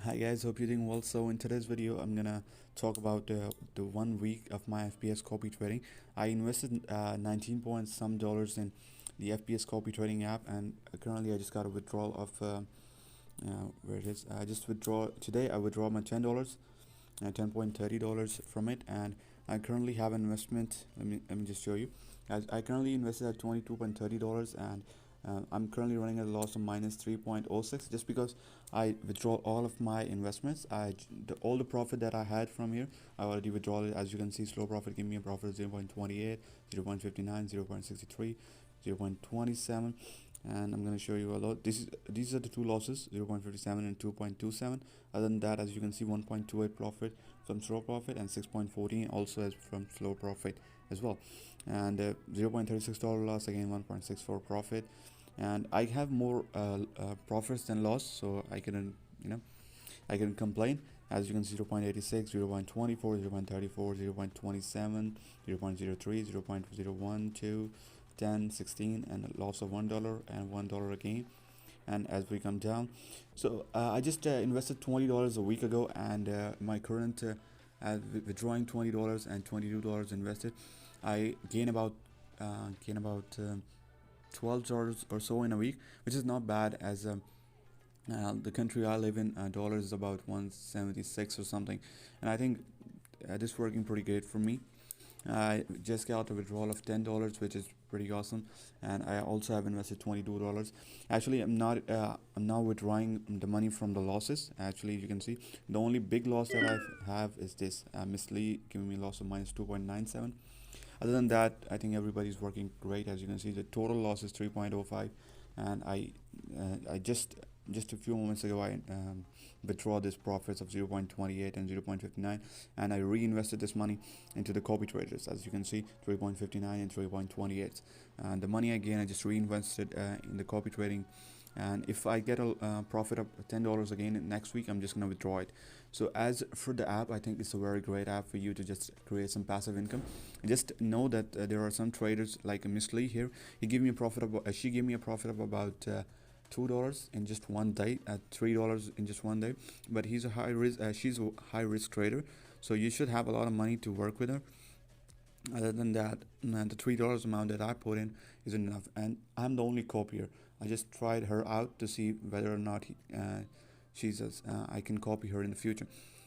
Hi guys, hope you're doing well. So in today's video, I'm gonna talk about the 1 week of my Fbs copy trading. I invested 19 point some dollars in the Fbs copy trading app, and currently I just got a withdrawal of where it is. I just withdraw today. I withdraw my $10, $10.30 from it, and I currently have an investment. Let me just show you. I currently invested at $22.30, and I'm currently running at a loss of minus 3.06 just because I withdraw all of my investments. All the profit that I had from here, I already withdraw it. As you can see, slow profit gave me a profit of 0.28, 0.59, 0.63, 0.27, and I'm going to show you a lot. These are the two losses, 0.57 and 2.27. Other than that, as you can see, 1.28 profit from slow profit and 6.14 also as from slow profit as well, and $0.36 loss, again 1.64 profit. And I have more profits than loss, so I can I can complain. As you can see, 0.86, 0.24, 0.34, 0.27, 0.03, 0.012, 10, 16, and a loss of $1 and $1 again. And as we come down, so I just invested $20 a week ago, and my current withdrawing $20 and $22 invested, I gain about $12 or so in a week, which is not bad. As the country I live in, dollars is about 176 or something, and I think this is working pretty great for me. I just got a withdrawal of $10, which is pretty awesome, and I also have invested $22. Actually, I'm now withdrawing the money from the losses. Actually, you can see the only big loss that I have is this Miss Lee giving me a loss of minus 2.97. Other than that, I think everybody's working great. As you can see, the total loss is 3.05, and I just a few moments ago I withdraw this profits of 0.28 and 0.59, and I reinvested this money into the copy traders. As you can see, 3.59 and 3.28, and the money again I just reinvested in the copy trading. And if I get a profit of $10 again next week, I'm just gonna withdraw it. So as for the app, I think it's a very great app for you to just create some passive income. Just know that there are some traders like Miss Lee here. She gave me a profit of about $2 in just one day, at $3 in just one day. But he's a high risk. She's a high risk trader, so you should have a lot of money to work with her. Other than that, the $3 amount that I put in isn't enough, and I'm the only copier. I just tried her out to see whether or not I can copy her in the future,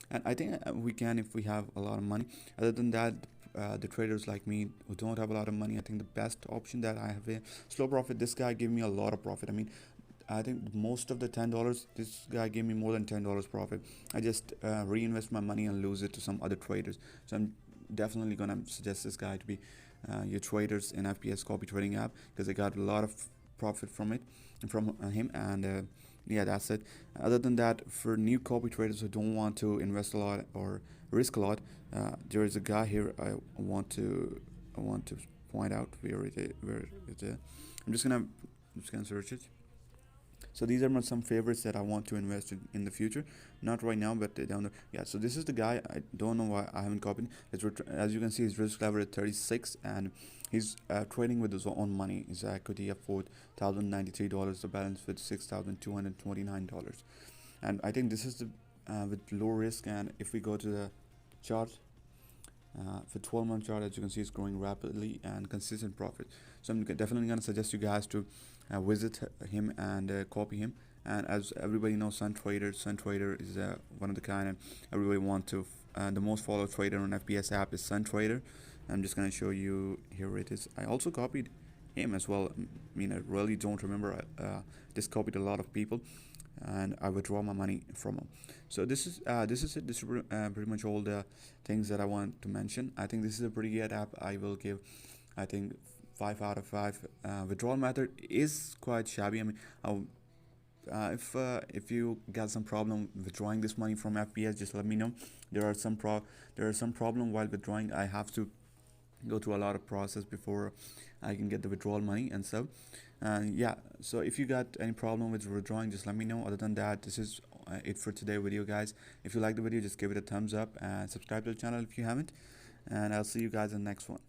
and I think we can if we have a lot of money. Other than that, the traders like me who don't have a lot of money, I think the best option that I have is slow profit. This guy gave me a lot of profit. I mean, I think most of the $10, this guy gave me more than $10 profit. I just reinvest my money and lose it to some other traders. So I'm definitely gonna suggest this guy to be your traders in Fbs copy trading app, because I got a lot of profit from it and from him. And yeah, that's it. Other than that, for new copy traders who don't want to invest a lot or risk a lot, there is a guy here I want to point out where it is. I'm just gonna search it. So these are some favorites that I want to invest in the future, not right now, but down the yeah. So this is the guy. I don't know why I haven't copied. As you can see, his risk level is 36, and he's trading with his own money. His equity of $4,093, the balance with $6,229, and I think this is the with low risk. And if we go to the chart, for 12-month chart, as you can see, it's growing rapidly and consistent profit. So I'm definitely going to suggest you guys to visit him and copy him. And as everybody knows, Sun Trader is one of the kind, and everybody want to the most followed trader on Fbs app is Sun Trader. I'm just going to show you, here it is. I also copied him as well. I mean, I really don't remember. I just copied a lot of people, and I withdraw my money from them. So this is it. This is pretty much all the things that I want to mention. I think this is a pretty good app. I will give, I think, 5 out of 5. Withdrawal method is quite shabby. I mean, if you got some problem withdrawing this money from Fbs, just let me know. There are some problem while withdrawing. I have to go through a lot of process before I can get the withdrawal money and stuff. Yeah, so if you got any problem with withdrawing, just let me know. Other than that, this is it for today's video, guys. If you like the video, just give it a thumbs up and subscribe to the channel if you haven't, and I'll see you guys in the next one.